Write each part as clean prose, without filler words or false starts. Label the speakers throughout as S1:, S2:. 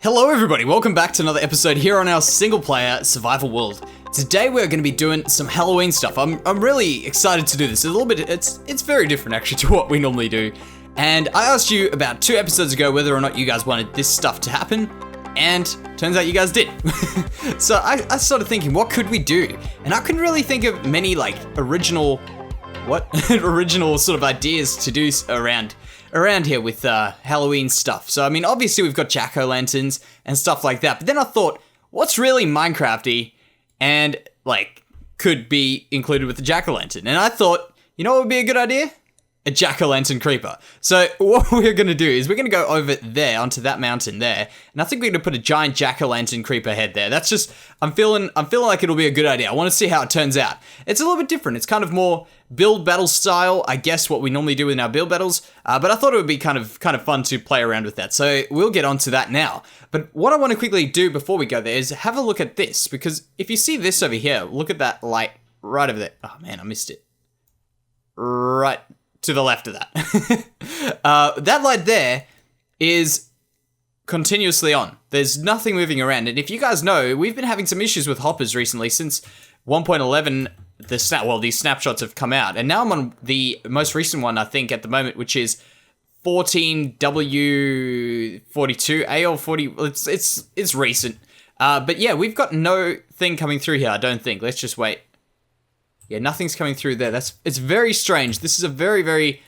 S1: Hello everybody, welcome back to another episode here on our single player survival world. Today we're going to be doing some Halloween stuff. I'm really excited to do this. It's very different actually to what we normally do. And I asked you about 2 episodes ago whether or not you guys wanted this stuff to happen, and turns out you guys did. So I started thinking, what could we do? And I couldn't really think of many like original sort of ideas to do around here with Halloween stuff. So I mean, obviously we've got jack-o'-lanterns and stuff like that, but then I thought, what's really Minecrafty and like could be included with the jack-o'-lantern? And I thought, you know what would be a good idea? A jack-o'-lantern creeper. So what we're gonna do is we're gonna go over there onto that mountain there, and I think we're gonna put a giant jack-o'-lantern creeper head there. That's just, I'm feeling like it'll be a good idea. I want to see how it turns out. It's a little bit different. It's kind of more build battle style, I guess, what we normally do in our build battles. But I thought it would be kind of fun to play around with that. So we'll get onto that now. But what I want to quickly do before we go there is have a look at this, because if you see this over here, look at that light right over there. Oh man, I missed it. Right to the left of that. That light there is continuously on. There's nothing moving around. And if you guys know, we've been having some issues with hoppers recently since 1.11. These snapshots have come out, and now I'm on the most recent one, I think, at the moment, which is 14W42 AL40. It's recent, but yeah, we've got no thing coming through here. I don't think. Let's just wait. Yeah, nothing's coming through there. It's very strange. This is a very, very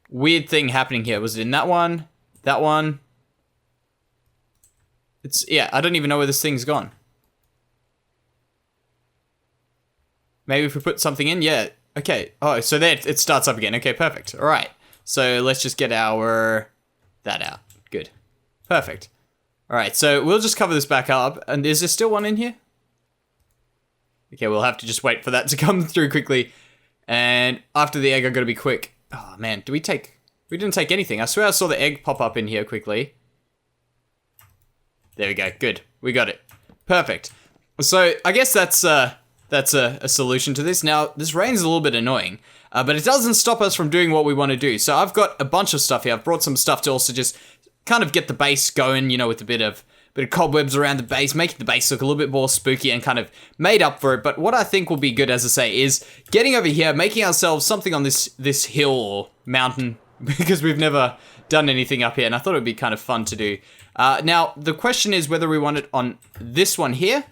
S1: weird thing happening here. Was it in that one? That one? Yeah, I don't even know where this thing's gone. Maybe if we put something in, yeah. Okay. Oh, so there it starts up again. Okay, perfect. All right. So let's just get that out. Good. Perfect. All right. So we'll just cover this back up. And is there still one in here? Okay, we'll have to just wait for that to come through quickly. And after the egg, I've got to be quick. Oh man, we didn't take anything. I swear I saw the egg pop up in here quickly. There we go. Good. We got it. Perfect. So I guess that's a solution to this. Now, this rain's a little bit annoying, but it doesn't stop us from doing what we want to do. So I've got a bunch of stuff here. I've brought some stuff to also just kind of get the base going, you know, with a bit of cobwebs around the base, making the base look a little bit more spooky and kind of made up for it. But what I think will be good, as I say, is getting over here, making ourselves something on this hill or mountain, because we've never done anything up here, and I thought it would be kind of fun to do. Now, the question is whether we want it on this one here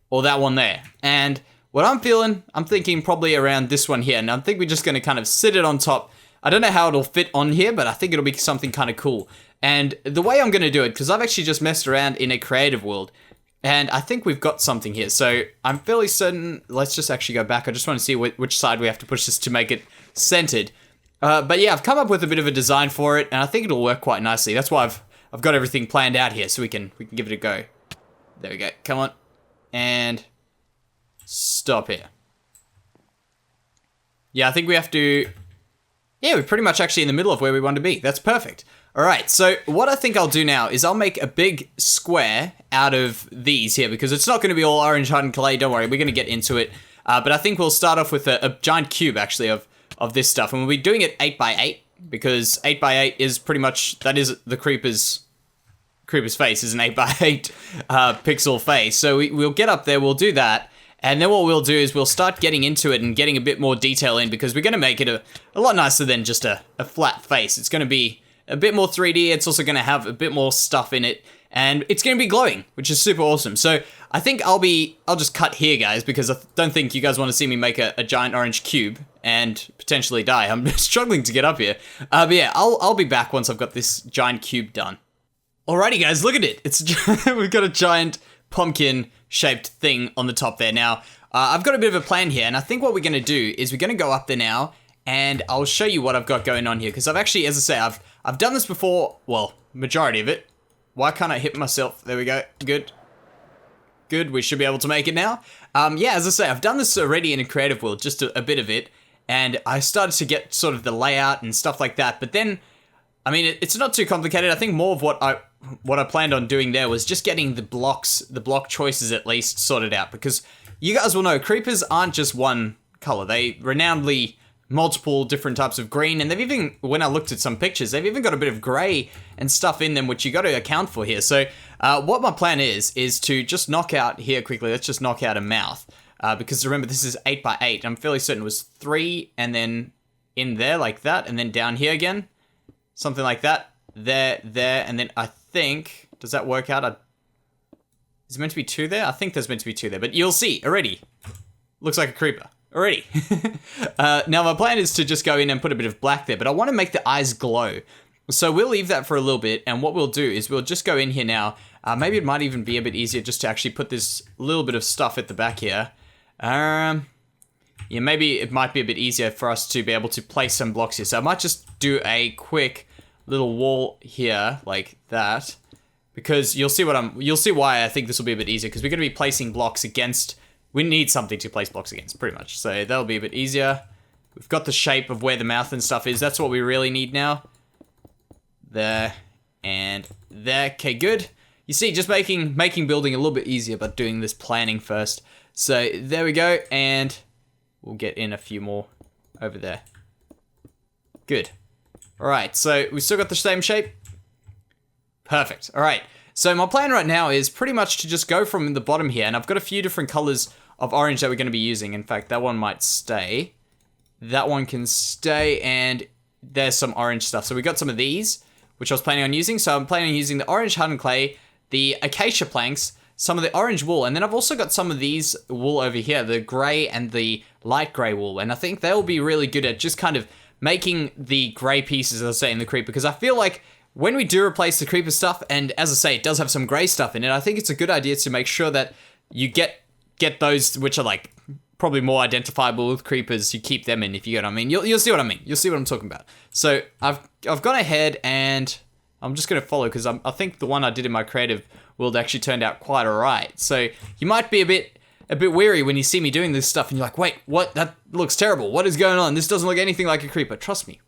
S1: or that one there. And what I'm thinking probably around this one here. And I think we're just going to kind of sit it on top. I don't know how it'll fit on here, but I think it'll be something kind of cool. And the way I'm going to do it, because I've actually just messed around in a creative world, and I think we've got something here. So I'm fairly certain, let's just actually go back. I just want to see which side we have to push this to make it centered. But yeah, I've come up with a bit of a design for it, and I think it'll work quite nicely. That's why I've got everything planned out here, so we can give it a go. There we go. Come on. And stop here. Yeah, I think we have to... Yeah, we're pretty much actually in the middle of where we want to be. That's perfect. All right, so what I think I'll do now is I'll make a big square out of these here, because it's not going to be all orange hardened clay. Don't worry, we're going to get into it. But I think we'll start off with a giant cube, actually, of this stuff. And we'll be doing it 8x8, because 8x8 is pretty much... That is the creeper's face is an 8x8 pixel face. So we'll get up there, we'll do that. And then what we'll do is we'll start getting into it and getting a bit more detail in, because we're going to make it a lot nicer than just a flat face. It's going to be a bit more 3D. It's also going to have a bit more stuff in it, and it's going to be glowing, which is super awesome. So I think I'll just cut here, guys, because I don't think you guys want to see me make a giant orange cube and potentially die. I'm struggling to get up here. But yeah, I'll be back once I've got this giant cube done. Alrighty, guys, look at it. We've got a giant pumpkin-shaped thing on the top there. Now, I've got a bit of a plan here, and I think what we're going to do is we're going to go up there now, and I'll show you what I've got going on here, because I've actually, as I say, I've done this before, well, majority of it. Why can't I hit myself? There we go. Good. Good, we should be able to make it now. Yeah, as I say, I've done this already in a creative world, just a bit of it, and I started to get sort of the layout and stuff like that, but then, I mean, it's not too complicated. I think more of what I planned on doing there was just getting the block choices at least sorted out, because you guys will know creepers aren't just one color. They renownedly multiple different types of green, and they've even, when I looked at some pictures, they've even got a bit of grey and stuff in them, which you got to account for here. So What my plan is to just knock out here quickly. Let's just knock out a mouth. Because remember, this is 8 by 8. I'm fairly certain it was 3 and then in there like that. And then down here again. Something like that. There. And then I think... Does that work out? Is it meant to be 2 there? I think there's meant to be 2 there. But you'll see already. Looks like a creeper. Already. Now my plan is to just go in and put a bit of black there. But I want to make the eyes glow. So we'll leave that for a little bit, and what we'll do is we'll just go in here now. Maybe it might even be a bit easier just to actually put this little bit of stuff at the back here. Yeah, maybe it might be a bit easier for us to be able to place some blocks here. So I might just do a quick little wall here, like that. Because you'll see why I think this will be a bit easier, because we're going to be placing blocks against... We need something to place blocks against, pretty much. So that'll be a bit easier. We've got the shape of where the mouth and stuff is. That's what we really need now. There and there. Okay, good. You see, just making building a little bit easier, but doing this planning first. So there we go, and we'll get in a few more over there. Good. All right, so we still got the same shape. Perfect. All right. So my plan right now is pretty much to just go from the bottom here, and I've got a few different colors of orange that we're going to be using. In fact, that one might stay. That one can stay, and there's some orange stuff. So we got some of these, which I was planning on using. So I'm planning on using the orange hardened clay, the acacia planks, some of the orange wool, and then I've also got some of these wool over here, the grey and the light grey wool. And I think they'll be really good at just kind of making the grey pieces, as I say, in the creeper, because I feel like when we do replace the creeper stuff, and as I say, it does have some grey stuff in it, I think it's a good idea to make sure that you get those which are like probably more identifiable with creepers. You keep them in, if you get what I mean. You'll see what I mean. You'll see what I'm talking about. So I've gone ahead and I'm just going to follow, because I think the one I did in my creative world actually turned out quite alright. So you might be a bit weary when you see me doing this stuff and you're like, wait, what? That looks terrible. What is going on? This doesn't look anything like a creeper. Trust me.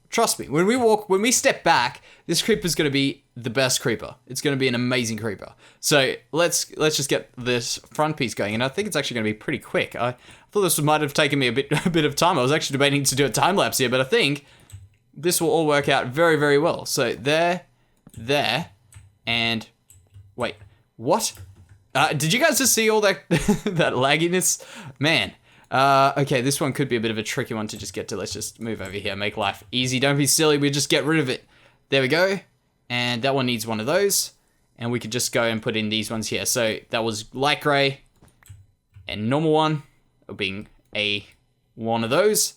S1: When we step back, this creeper's going to be the best creeper. It's going to be an amazing creeper. So let's just get this front piece going, and I think it's actually going to be pretty quick. I thought this might have taken me a bit of time. I was actually debating to do a time lapse here, but I think this will all work out very, very well. So there, and wait, what? Did you guys just see all that that lagginess? Man. Okay, this one could be a bit of a tricky one to just get to. Let's just move over here, make life easy. Don't be silly, we just get rid of it. There we go. And that one needs one of those. And we could just go and put in these ones here. So that was light gray and normal one, being one of those.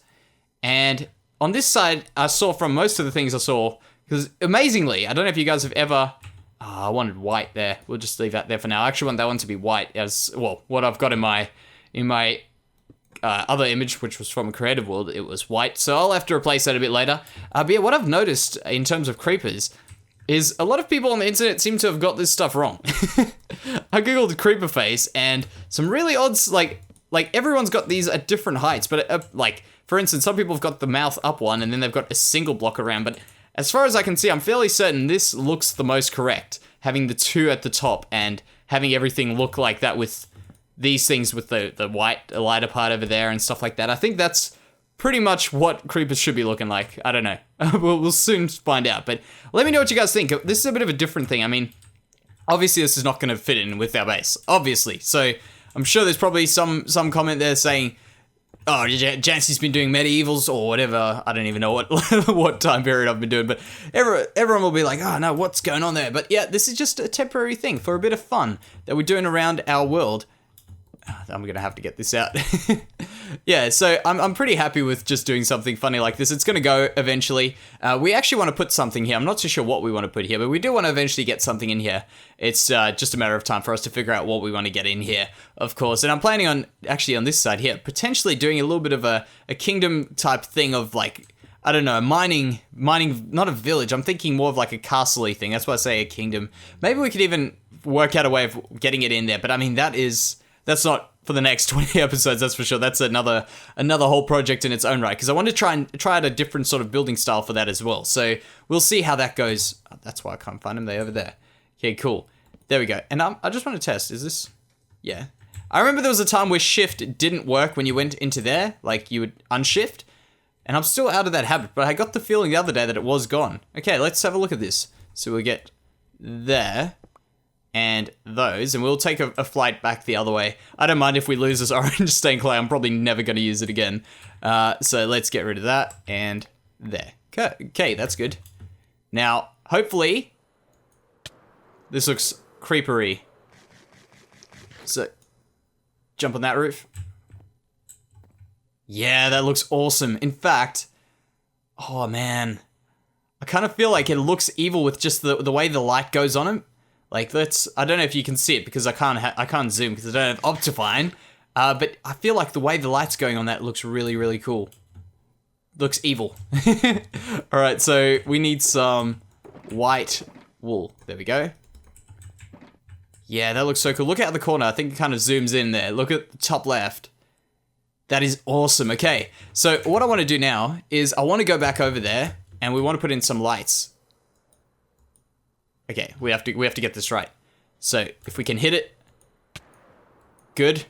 S1: And on this side, I saw from most of the things I saw, because amazingly, I don't know if you guys have ever... I wanted white there. We'll just leave that there for now. I actually want that one to be white, as well. What I've got in my other image, which was from a creative world, it was white. So I'll have to replace that a bit later. But yeah, what I've noticed in terms of creepers is a lot of people on the internet seem to have got this stuff wrong. I googled creeper face, and some really odds, like everyone's got these at different heights. But like, for instance, some people have got the mouth up one, and then they've got a single block around. But as far as I can see, I'm fairly certain this looks the most correct, having the 2 at the top and having everything look like that with these things with the lighter part over there and stuff like that. I think that's pretty much what creepers should be looking like. I don't know. We'll soon find out. But let me know what you guys think. This is a bit of a different thing. I mean, obviously this is not going to fit in with our base. Obviously. So I'm sure there's probably some comment there saying, oh, Jansey's been doing medievals or whatever. I don't even know what time period I've been doing. But everyone will be like, oh no, what's going on there? But yeah, this is just a temporary thing for a bit of fun that we're doing around our world. I'm gonna have to get this out. Yeah, so I'm pretty happy with just doing something funny like this. It's gonna go eventually. We actually want to put something here. I'm not too sure what we want to put here, but we do want to eventually get something in here. It's just a matter of time for us to figure out what we want to get in here, of course. And I'm planning on, actually on this side here, potentially doing a little bit of a kingdom type thing of like, I don't know, mining, not a village. I'm thinking more of like a castle-y thing. That's why I say a kingdom. Maybe we could even work out a way of getting it in there. But I mean, that's not for the next 20 episodes, that's for sure. That's another whole project in its own right, because I want to try out a different sort of building style for that as well. So we'll see how that goes. That's why I can't find them. They're over there. Okay, cool. There we go. And I just want to test. Is this... Yeah. I remember there was a time where shift didn't work when you went into there. Like, you would unshift. And I'm still out of that habit, but I got the feeling the other day that it was gone. Okay, let's have a look at this. So we'll get there. and those, and we'll take a flight back the other way. I don't mind if we lose this orange stained clay. I'm probably never going to use it again. So let's get rid of that, and there. Okay, that's good. Now, hopefully, this looks creepery. So, jump on that roof. Yeah, that looks awesome. In fact, oh man, I kind of feel like it looks evil with just the way the light goes on him. Like, I don't know if you can see it because I can't zoom because I don't have Optifine. But I feel like the way the light's going on that looks really, really cool. Looks evil. Alright, so we need some white wool. There we go. Yeah, that looks so cool. Look out the corner. I think it kind of zooms in there. Look at the top left. That is awesome. Okay, so what I want to do now is I want to go back over there and we want to put in some lights. Okay, we have to get this right. So if we can hit it, good.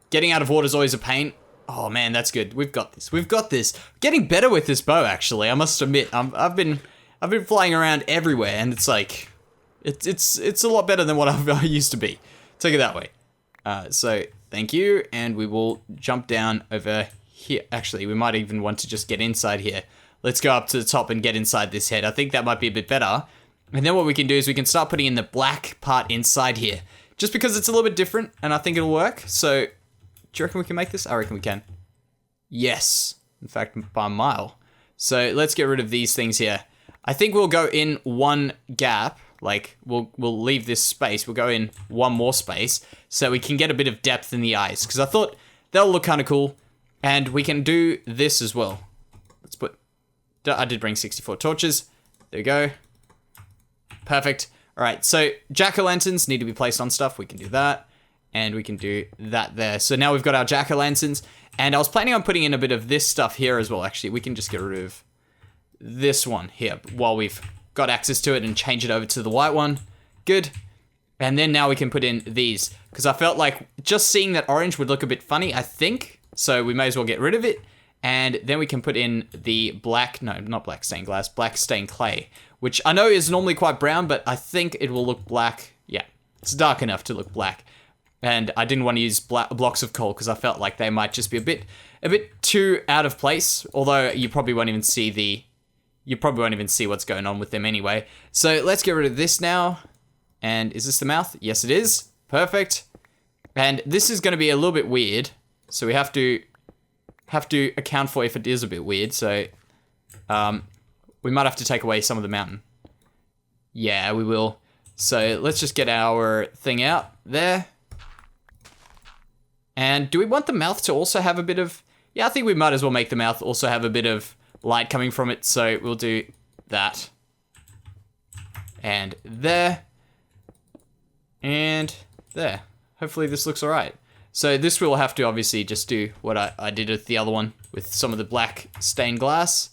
S1: Getting out of water is always a pain. Oh man, that's good. We've got this. We've got this. Getting better with this bow, actually. I must admit, I've been flying around everywhere, and it's like, it's a lot better than what I used to be. Take it that way. So thank you, and we will jump down over here. Actually, we might even want to just get inside here. Let's go up to the top and get inside this head. I think that might be a bit better. And then what we can do is we can start putting in the black part inside here. Just because it's a little bit different, and I think it'll work. So, do you reckon we can make this? I reckon we can. Yes. In fact, by a mile. So, let's get rid of these things here. I think we'll go in one gap. Like, we'll leave this space. We'll go in one more space. So we can get a bit of depth in the eyes. Because I thought that'll look kind of cool. And we can do this as well. Let's put... I did bring 64 torches. There we go. Perfect. All right, so jack-o'-lanterns need to be placed on stuff. We can do that, and we can do that there. So now we've got our jack-o'-lanterns, and I was planning on putting in a bit of this stuff here as well. Actually, we can just get rid of this one here while we've got access to it and change it over to the white one. Good. And then now we can put in these, because I felt like just seeing that orange would look a bit funny, I think. So we may as well get rid of it. And then we can put in the black, no, not black stained glass, black stained clay, which I know is normally quite brown, but I think it will look black. Yeah, it's dark enough to look black. And I didn't want to use blocks of coal because I felt like they might just be a bit too out of place. Although you probably won't even see what's going on with them anyway. So let's get rid of this now. And is this the mouth? Yes, it is. Perfect. And this is going to be a little bit weird, so we have to account for if it is a bit weird. So we might have to take away some of the mountain. Yeah, we will. So let's just get our thing out there. And do we want the mouth to also have a bit of... Yeah, I think we might as well make the mouth also have a bit of light coming from it. So we'll do that. And there. And there. Hopefully this looks all right. So this will have to obviously just do what I did with the other one with some of the black stained glass.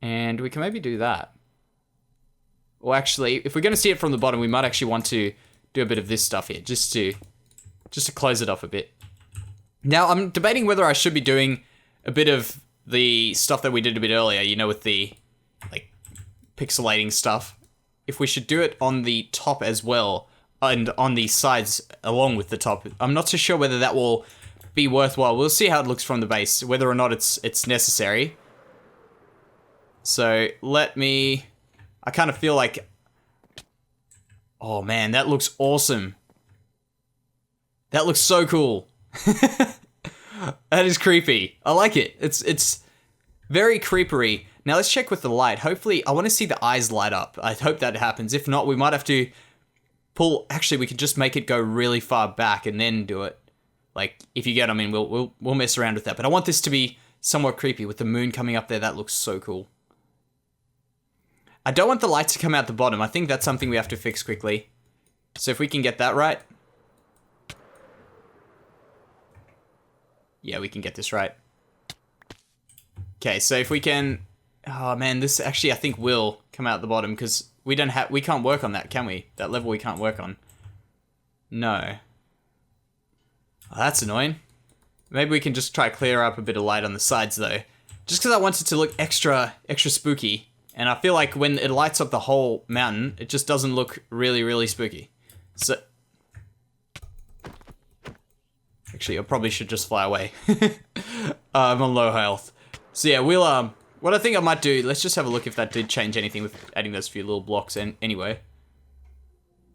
S1: And we can maybe do that. Or actually, if we're going to see it from the bottom, we might actually want to do a bit of this stuff here, just to close it off a bit. Now, I'm debating whether I should be doing a bit of the stuff that we did a bit earlier, you know, with the, like, pixelating stuff. If we should do it on the top as well, and on the sides along with the top. I'm not so sure whether that will be worthwhile. We'll see how it looks from the base, whether or not it's necessary. So let me... I kind of feel like... Oh man, that looks awesome. That looks so cool. That is creepy. I like it. It's very creepery. Now let's check with the light. Hopefully, I want to see the eyes light up. I hope that happens. If not, we might have to pull... Actually, we could just make it go really far back and then do it. Like, if you get, I mean, we'll mess around with that. But I want this to be somewhat creepy with the moon coming up there. That looks so cool. I don't want the light to come out the bottom. I think that's something we have to fix quickly. So if we can get that right. Yeah, we can get this right. Okay, so if we can... Oh man, this actually I think will come out the bottom because we can't work on that, can we? That level we can't work on. No. Oh, that's annoying. Maybe we can just try to clear up a bit of light on the sides though. Just because I want it to look extra spooky And I feel like when it lights up the whole mountain, it just doesn't look really, really spooky. So... Actually, I probably should just fly away. I'm on low health. So yeah, we'll, what I think I might do, let's just have a look if that did change anything with adding those few little blocks in anyway.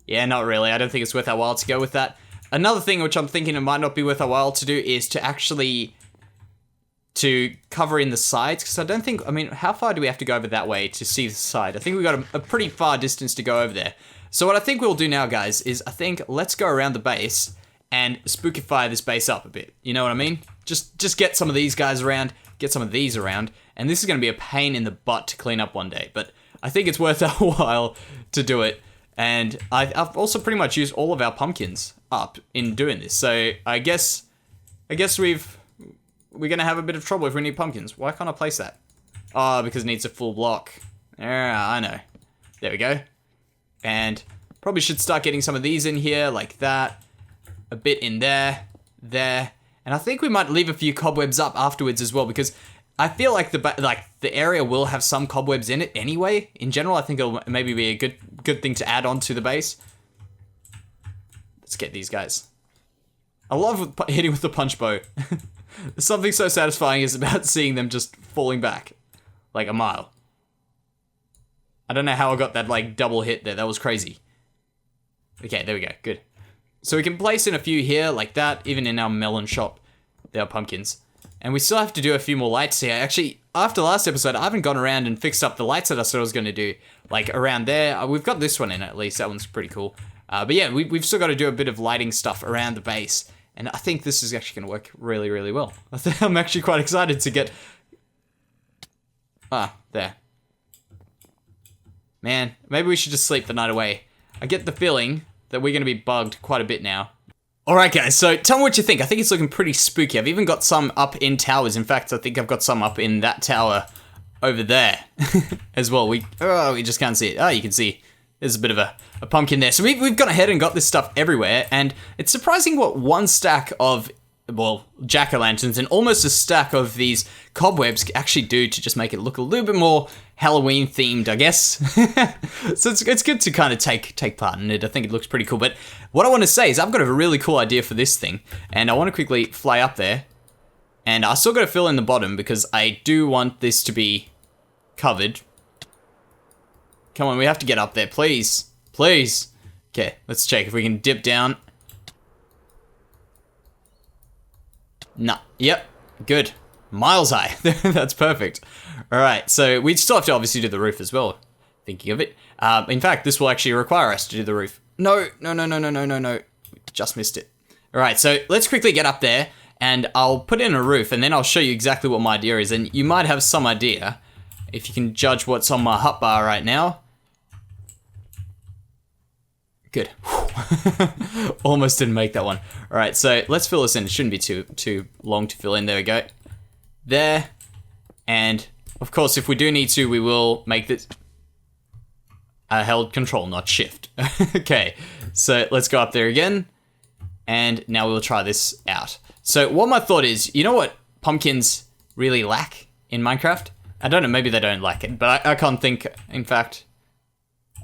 S1: Yeah, not really. I don't think it's worth our while to go with that. Another thing which I'm thinking it might not be worth our while to do is to actually... to cover in the sides, because I don't think, I mean, how far do we have to go over that way to see the side? I think we've got a pretty far distance to go over there. So what I think we'll do now, guys, is I think let's go around the base and spookify this base up a bit. You know what I mean? Just get some of these guys around, get some of these around, and this is going to be a pain in the butt to clean up one day, but I think it's worth our while to do it. And I've also pretty much used all of our pumpkins up in doing this, so I guess we're gonna have a bit of trouble if we need pumpkins. Why can't I place that? Oh, because it needs a full block. Yeah, I know. There we go. And probably should start getting some of these in here, like that. A bit in there, there. And I think we might leave a few cobwebs up afterwards as well, because I feel like the area will have some cobwebs in it anyway. In general, I think it'll maybe be a good thing to add on to the base. Let's get these guys. I love hitting with the punch bow. There's something so satisfying is about seeing them just falling back. Like a mile. I don't know how I got that like double hit there. That was crazy. Okay, there we go. Good. So we can place in a few here like that. Even in our melon shop. There are pumpkins. And we still have to do a few more lights here. Actually, after last episode, I haven't gone around and fixed up the lights that I said I was going to do. Like around there. We've got this one in at least. That one's pretty cool. But yeah, we've still got to do a bit of lighting stuff around the base. And I think this is actually going to work really, really well. I'm actually quite excited to get... Ah, there. Man, maybe we should just sleep the night away. I get the feeling that we're going to be bugged quite a bit now. Alright guys, so tell me what you think. I think it's looking pretty spooky. I've even got some up in towers. In fact, I think I've got some up in that tower over there as well. We just can't see it. Oh, you can see there's a bit of a pumpkin there. So we've gone ahead and got this stuff everywhere, and it's surprising what one stack of, well, jack-o'-lanterns and almost a stack of these cobwebs actually do to just make it look a little bit more Halloween themed, I guess. So it's good to kind of take part in it. I think it looks pretty cool. But what I want to say is I've got a really cool idea for this thing, and I want to quickly fly up there. And I still got to fill in the bottom because I do want this to be covered. Come on, we have to get up there, please. Please. Okay, let's check if we can dip down. Nah, yep, good. Miles high. That's perfect. Alright, so we still have to obviously do the roof as well. Thinking of it. In fact, this will actually require us to do the roof. No. Just missed it. Alright, so let's quickly get up there, and I'll put in a roof, and then I'll show you exactly what my idea is, and you might have some idea, if you can judge what's on my hotbar right now. Good. Almost didn't make that one. Alright, so let's fill this in. It shouldn't be too long to fill in. There we go. There. And, of course, if we do need to, we will make this... I held control, not shift. Okay, so let's go up there again. And now we'll try this out. So what my thought is, you know what pumpkins really lack in Minecraft? I don't know, maybe they don't lack it, but I can't think. In fact,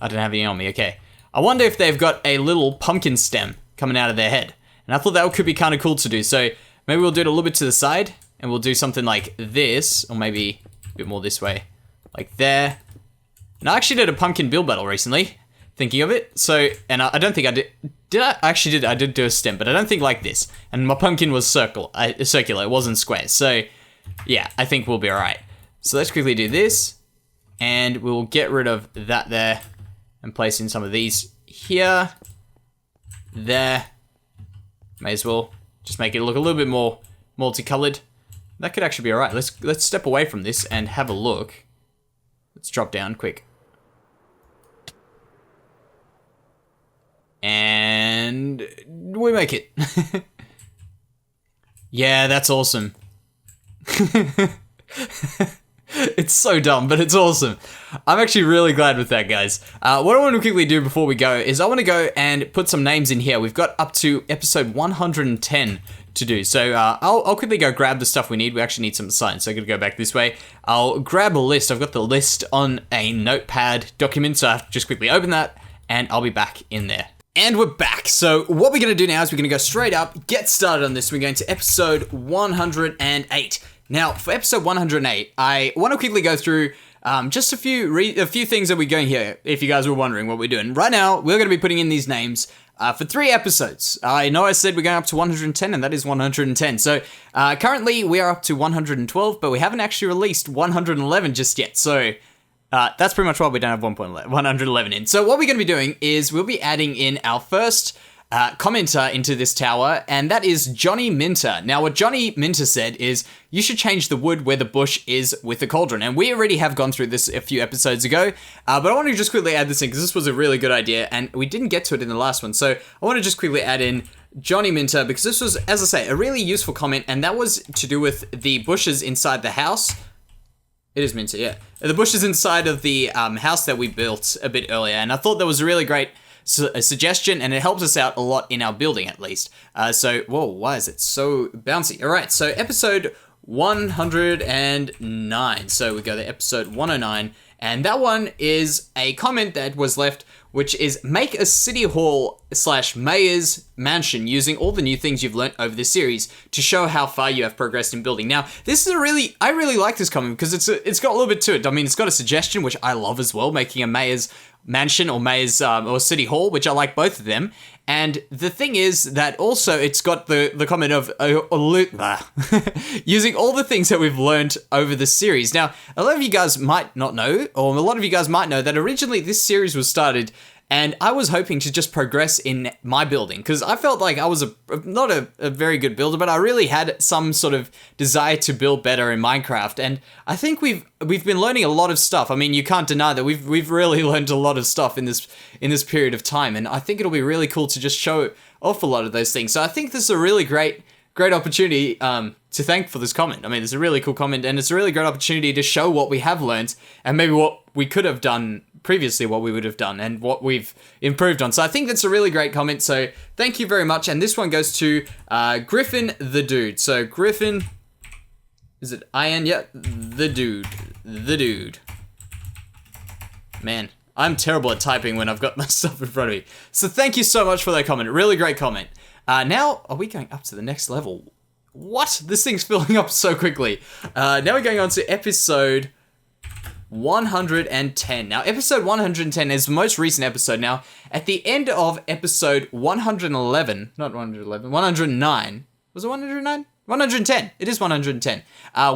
S1: I don't have any on me. Okay. I wonder if they've got a little pumpkin stem coming out of their head. And I thought that could be kind of cool to do. So maybe we'll do it a little bit to the side. And we'll do something like this. Or maybe a bit more this way. Like there. And I actually did a pumpkin build battle recently. Thinking of it. So, and I don't think I did. I did do a stem. But I don't think like this. And my pumpkin was circular. It wasn't square. So, yeah. I think we'll be alright. So let's quickly do this. And we'll get rid of that there. And place in some of these here, there. May as well just make it look a little bit more multicolored. That could actually be alright. Let's step away from this and have a look. Let's drop down quick. And we make it. Yeah, that's awesome. It's so dumb, but it's awesome. I'm actually really glad with that, guys. What I want to quickly do before we go is I want to go and put some names in here. We've got up to episode 110 to do. So I'll quickly go grab the stuff we need. We actually need some signs, so I'm going to go back this way. I'll grab a list. I've got the list on a notepad document, so I have to just quickly open that, and I'll be back in there. And we're back. So what we're going to do now is we're going to go straight up, get started on this. We're going to episode 108. Now, for episode 108, I want to quickly go through just a few things that we're going here, if you guys were wondering what we're doing. Right now, we're going to be putting in these names for 3 episodes. I know I said we're going up to 110, and that is 110. So, currently, we are up to 112, but we haven't actually released 111 just yet. So, that's pretty much why we don't have 111 in. So, what we're going to be doing is we'll be adding in our first commenter into this tower, and that is Johnny Minter. Now, what Johnny Minter said is, you should change the wood where the bush is with the cauldron. And we already have gone through this a few episodes ago, but I want to just quickly add this in because this was a really good idea, and we didn't get to it in the last one. So I want to just quickly add in Johnny Minter because this was, as I say, a really useful comment, and that was to do with the bushes inside the house. It is Minter, yeah. The bushes inside of the house that we built a bit earlier, and I thought that was a really great suggestion, and it helps us out a lot in our building, at least. So, whoa, why is it so bouncy? All right, so episode 109. So we go to episode 109, and that one is a comment that was left, which is make a city hall / mayor's mansion using all the new things you've learnt over this series to show how far you have progressed in building. Now, this is I really like this comment because it's got a little bit to it. I mean, it's got a suggestion, which I love as well, making a mayor's mansion or mayor's or city hall, which I like both of them. And the thing is that also it's got the comment of using all the things that we've learned over the series. Now, a lot of you guys might not know, or a lot of you guys might know that originally this series was started and I was hoping to just progress in my building because I felt like I was not a very good builder, but I really had some sort of desire to build better in Minecraft. And I think we've been learning a lot of stuff. I mean, you can't deny that we've really learned a lot of stuff in this period of time, and I think it'll be really cool to just show off a lot of those things. So I think this is a really great opportunity to thank for this comment. I mean, it's a really cool comment, and it's a really great opportunity to show what we have learned and maybe what we could have done previously, what we would have done, and what we've improved on. So I think that's a really great comment, so thank you very much. And this one goes to Griffin the Dude. So Griffin, is it IN? Yeah, the dude. Man, I'm terrible at typing when I've got my stuff in front of me. So thank you so much for that comment, really great comment. Now, are we going up to the next level? What? This thing's filling up so quickly. Now we're going on to episode 110. Now, episode 110 is the most recent episode. Now, at the end of episode 111, not 111, 109, was it 109? 110. It is 110.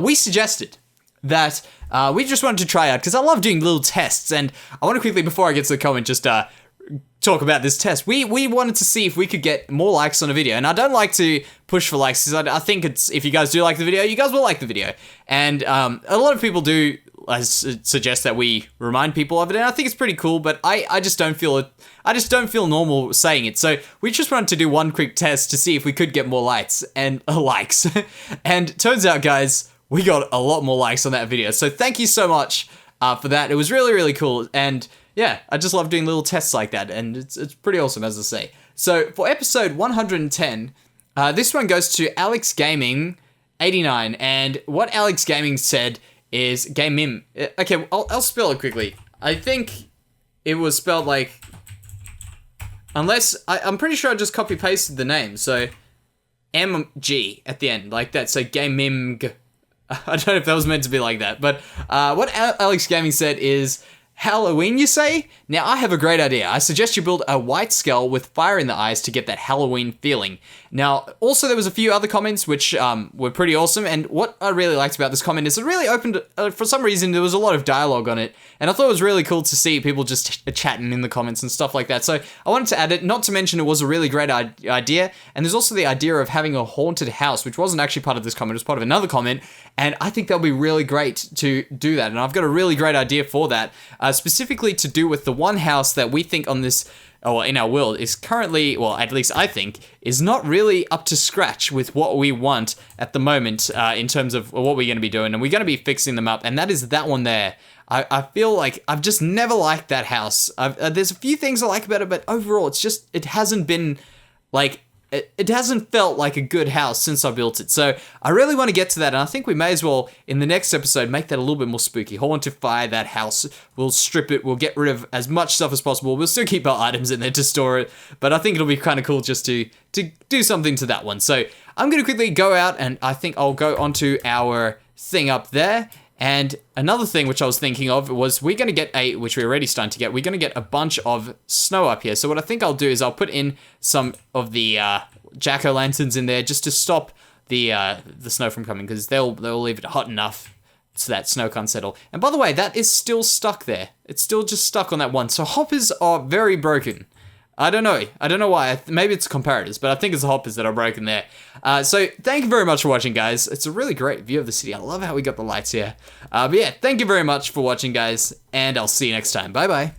S1: We suggested that we just wanted to try out, because I love doing little tests, and I want to quickly, before I get to the comment, just talk about this test. We wanted to see if we could get more likes on a video, and I don't like to push for likes, because I think if you guys do like the video, you guys will like the video. And a lot of people do suggest that we remind people of it, and I think it's pretty cool, but I just don't feel it. I just don't feel normal saying it. So we just wanted to do one quick test to see if we could get more likes. And turns out, guys, we got a lot more likes on that video. So thank you so much for that. It was really, really cool. And yeah, I just love doing little tests like that, and it's pretty awesome, as I say. So for episode 110, this one goes to Alex Gaming 89, and what Alex Gaming said is Game Mim. Okay, I'll spell it quickly. I think it was spelled like, unless I'm pretty sure I just copy pasted the name. So MG at the end, like that. So Game Mim. I don't know if that was meant to be like that, but what Alex Gaming said is, Halloween, you say? Now, I have a great idea. I suggest you build a white skull with fire in the eyes to get that Halloween feeling. Now, also, there was a few other comments which were pretty awesome, and what I really liked about this comment is it really opened, for some reason, there was a lot of dialogue on it, and I thought it was really cool to see people just chatting in the comments and stuff like that. So I wanted to add it, not to mention it was a really great idea, and there's also the idea of having a haunted house, which wasn't actually part of this comment, it was part of another comment, and I think that'll be really great to do that, and I've got a really great idea for that. specifically to do with the one house that we think on this, or in our world, is currently, well, at least I think, is not really up to scratch with what we want at the moment in terms of what we're going to be doing, and we're going to be fixing them up, and that is that one there. I feel like I've just never liked that house. There's a few things I like about it, but overall, it hasn't been, like, it hasn't felt like a good house since I built it. So I really want to get to that, and I think we may as well, in the next episode, make that a little bit more spooky. Hauntify that house. We'll strip it. We'll get rid of as much stuff as possible. We'll still keep our items in there to store it, but I think it'll be kind of cool just to do something to that one. So I'm going to quickly go out, and I think I'll go onto our thing up there. And another thing which I was thinking of was we're going to get which we're already starting to get, we're going to get a bunch of snow up here. So what I think I'll do is I'll put in some of the jack-o'-lanterns in there just to stop the snow from coming, because they'll leave it hot enough so that snow can't settle. And by the way, that is still stuck there. It's still just stuck on that one. So hoppers are very broken. I don't know why. Maybe it's comparators, but I think it's the hoppers that are broken there. So thank you very much for watching, guys. It's a really great view of the city. I love how we got the lights here. But yeah, thank you very much for watching, guys, and I'll see you next time. Bye-bye.